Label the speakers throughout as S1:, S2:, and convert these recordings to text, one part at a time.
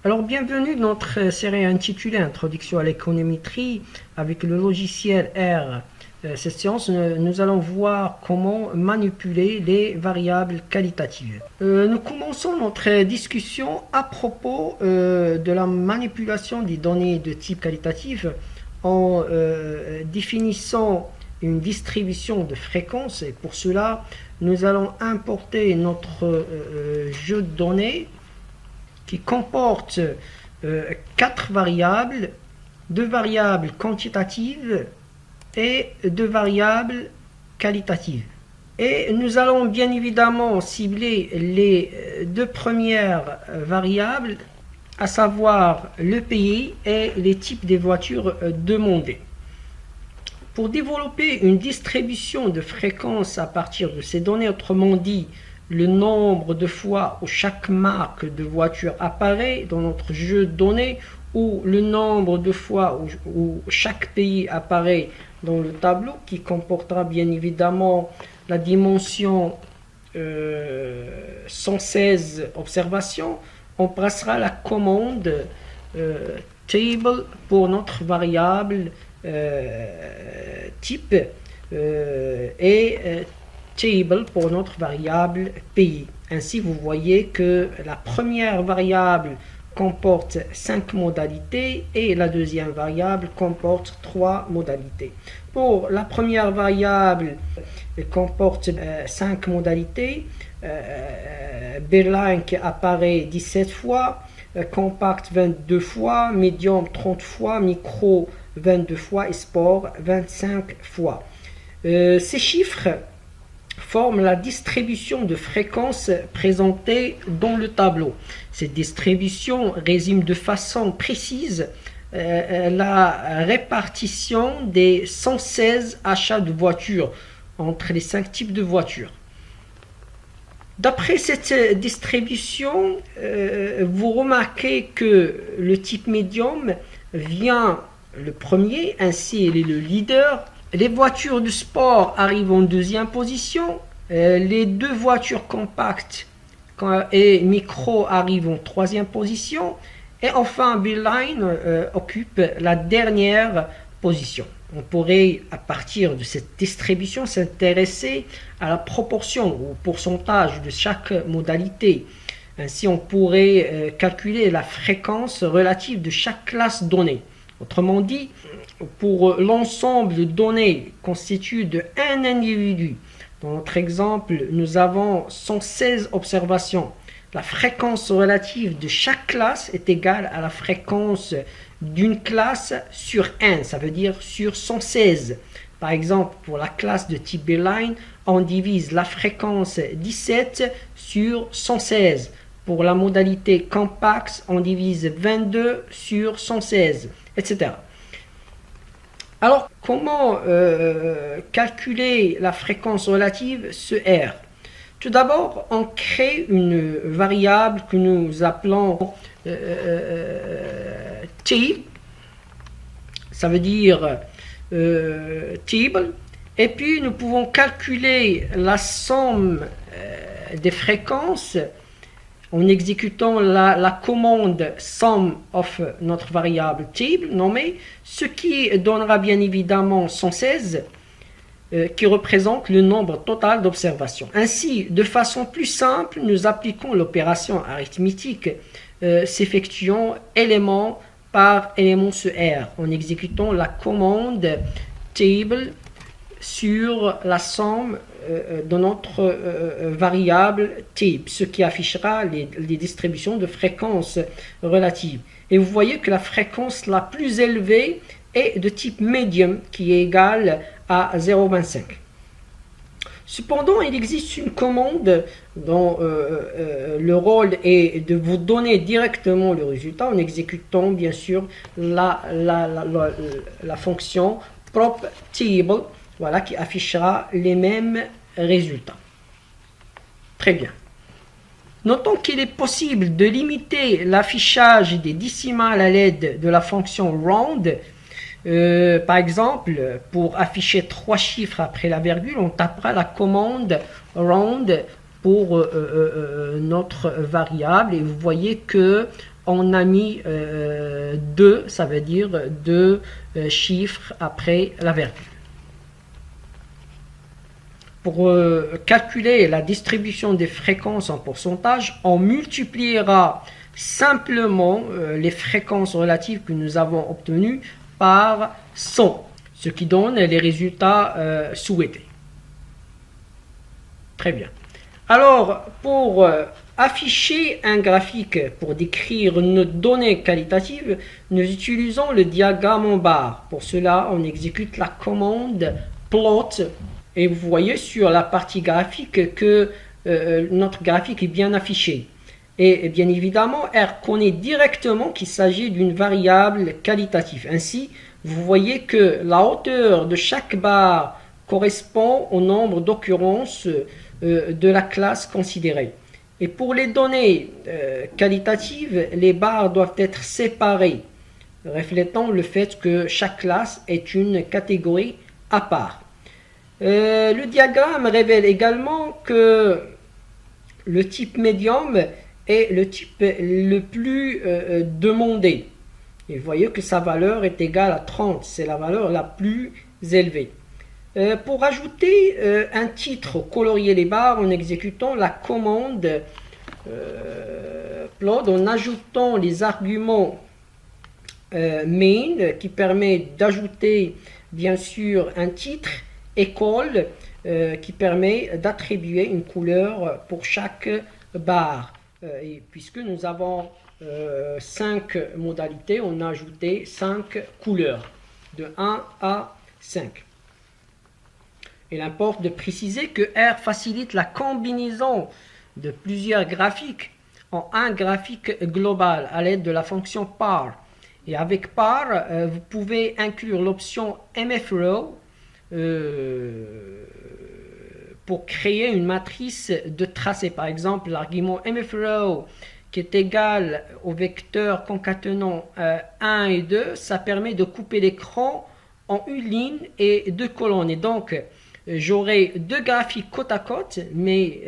S1: Alors, bienvenue dans notre série intitulée Introduction à l'économétrie avec le logiciel R. Cette séance, nous allons voir comment manipuler les variables qualitatives. Nous commençons notre discussion à propos de la manipulation des données de type qualitatif en définissant une distribution de fréquences. Et pour cela, nous allons importer notre jeu de données qui comporte 4 variables, 2 variables quantitatives et 2 variables qualitatives. Et nous allons bien évidemment cibler les 2 premières variables, à savoir le pays et les types de voitures demandées. Pour développer une distribution de fréquences à partir de ces données, autrement dit, le nombre de fois où chaque marque de voiture apparaît dans notre jeu de données ou le nombre de fois où chaque pays apparaît dans le tableau qui comportera bien évidemment la dimension 116 observations, on passera la commande table pour notre variable type et table pour notre variable pays. Ainsi, vous voyez que la première variable comporte 5 modalités et la deuxième variable comporte 3 modalités. Pour la première variable, elle comporte 5 modalités. Berline qui apparaît 17 fois, compact 22 fois, medium 30 fois, micro 22 fois et sport 25 fois. Ces chiffres forment la distribution de fréquences présentée dans le tableau. Cette distribution résume de façon précise la répartition des 116 achats de voitures entre les 5 types de voitures. D'après cette distribution, vous remarquez que le type médium vient le premier, ainsi il est le leader. Les voitures de sport arrivent en deuxième position. Les 2 voitures compactes et micro arrivent en troisième position. Et enfin, Beeline occupe la dernière position. On pourrait, à partir de cette distribution, s'intéresser à la proportion ou au pourcentage de chaque modalité. Ainsi, on pourrait calculer la fréquence relative de chaque classe donnée. Autrement dit, pour l'ensemble de données constitué de un individu, dans notre exemple, nous avons 116 observations. La fréquence relative de chaque classe est égale à la fréquence d'une classe sur n, ça veut dire sur 116. Par exemple, pour la classe de type Beeline, on divise la fréquence 17 sur 116. Pour la modalité compact, on divise 22 sur 116, etc. Alors, comment calculer la fréquence relative, ce R? Tout d'abord, on crée une variable que nous appelons table, ça veut dire table, et puis nous pouvons calculer la somme des fréquences en exécutant la commande sum of notre variable table nommée, ce qui donnera bien évidemment 116 qui représente le nombre total d'observations. Ainsi, de façon plus simple, nous appliquons l'opération arithmétique s'effectuant élément par élément ce R en exécutant la commande table sur la somme de notre variable type, ce qui affichera les distributions de fréquences relatives. Et vous voyez que la fréquence la plus élevée est de type médium, qui est égale à 0,25. Cependant, il existe une commande dont le rôle est de vous donner directement le résultat en exécutant bien sûr la fonction prop table, voilà, qui affichera les mêmes résultats. Très bien. Notons qu'il est possible de limiter l'affichage des décimales à l'aide de la fonction round. Par exemple, pour afficher 3 chiffres après la virgule, on tapera la commande round pour notre variable et vous voyez que on a mis 2, ça veut dire 2 chiffres après la virgule. Pour calculer la distribution des fréquences en pourcentage, on multipliera simplement les fréquences relatives que nous avons obtenues par 100, ce qui donne les résultats souhaités. Très bien. Alors, pour afficher un graphique, pour décrire une donnée qualitative, nous utilisons le diagramme en barre. Pour cela, on exécute la commande plot. Et vous voyez sur la partie graphique que notre graphique est bien affiché. Et bien évidemment, R connaît directement qu'il s'agit d'une variable qualitative. Ainsi, vous voyez que la hauteur de chaque barre correspond au nombre d'occurrences de la classe considérée. Et pour les données qualitatives, les barres doivent être séparées, reflétant le fait que chaque classe est une catégorie à part. Le diagramme révèle également que le type médium est le type le plus demandé. Et vous voyez que sa valeur est égale à 30, c'est la valeur la plus élevée. Pour ajouter un titre colorier les barres en exécutant la commande plot, en ajoutant les arguments main qui permet d'ajouter bien sûr un titre, école qui permet d'attribuer une couleur pour chaque barre. Et puisque nous avons 5 modalités, on a ajouté 5 couleurs de 1 à 5. Il importe de préciser que R facilite la combinaison de plusieurs graphiques en un graphique global à l'aide de la fonction par. Et avec par, vous pouvez inclure l'option MFRow pour créer une matrice de tracé. Par exemple, l'argument MFRow qui est égal au vecteur concatenant 1 et 2, ça permet de couper l'écran en une ligne et 2 colonnes. Et donc, j'aurai 2 graphiques côte à côte, mais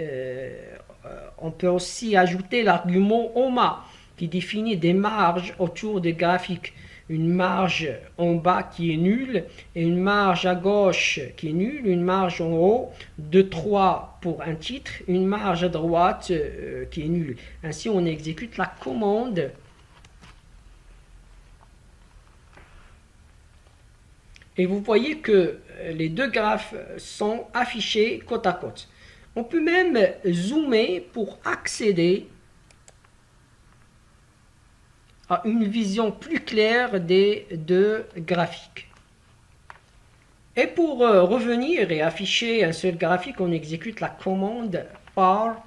S1: on peut aussi ajouter l'argument OMA qui définit des marges autour des graphiques. Une marge en bas qui est nulle et une marge à gauche qui est nulle, une marge en haut de 3 pour un titre, une marge à droite qui est nulle. Ainsi, on exécute la commande et vous voyez que les 2 graphes sont affichés côte à côte. On peut même zoomer pour accéder à une vision plus claire des 2 graphiques. Et pour revenir et afficher un seul graphique, on exécute la commande par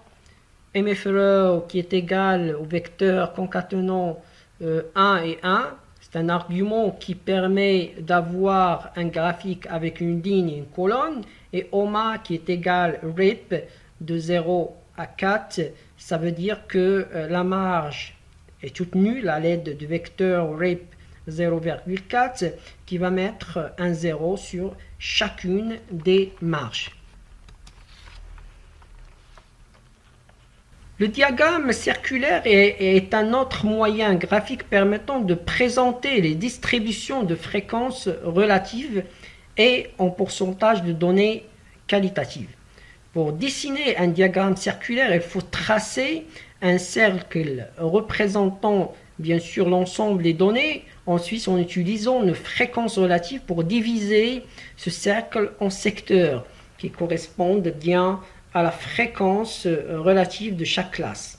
S1: MFRow qui est égal au vecteur concatenant 1 et 1. C'est un argument qui permet d'avoir un graphique avec une ligne et une colonne. Et OMA qui est égal RIP de 0 à 4. Ça veut dire que la marge est toute nulle à l'aide du vecteur RIP 0,4 qui va mettre un 0 sur chacune des marges. Le diagramme circulaire est un autre moyen graphique permettant de présenter les distributions de fréquences relatives et en pourcentage de données qualitatives. Pour dessiner un diagramme circulaire, il faut tracer un cercle représentant bien sûr l'ensemble des données, ensuite en utilisant une fréquence relative pour diviser ce cercle en secteurs qui correspondent bien à la fréquence relative de chaque classe.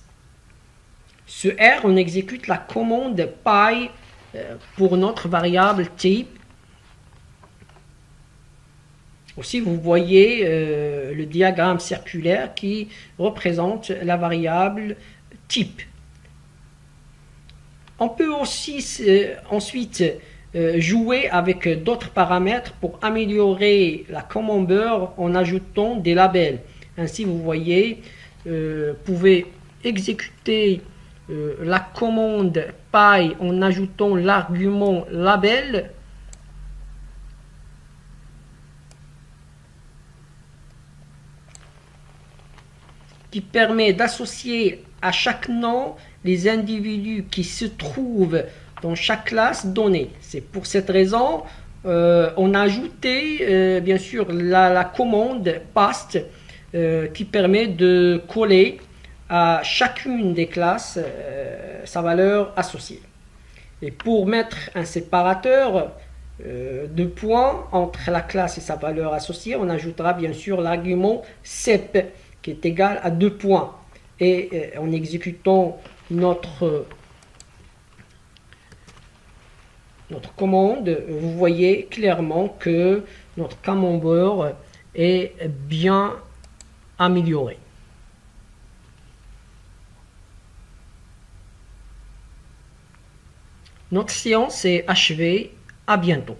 S1: Ce R, on exécute la commande pi pour notre variable type. Aussi, vous voyez le diagramme circulaire qui représente la variable type. On peut aussi ensuite jouer avec d'autres paramètres pour améliorer la camembert en ajoutant des labels. Ainsi, vous voyez, vous pouvez exécuter la commande pi en ajoutant l'argument label. Qui permet d'associer à chaque nom les individus qui se trouvent dans chaque classe donnée. C'est pour cette raison on a ajouté bien sûr la commande paste qui permet de coller à chacune des classes sa valeur associée. Et pour mettre un séparateur de points entre la classe et sa valeur associée, on ajoutera bien sûr l'argument sep qui est égal à 2 points. Et en exécutant notre commande, vous voyez clairement que notre camembert est bien amélioré. Notre séance est achevée. À bientôt.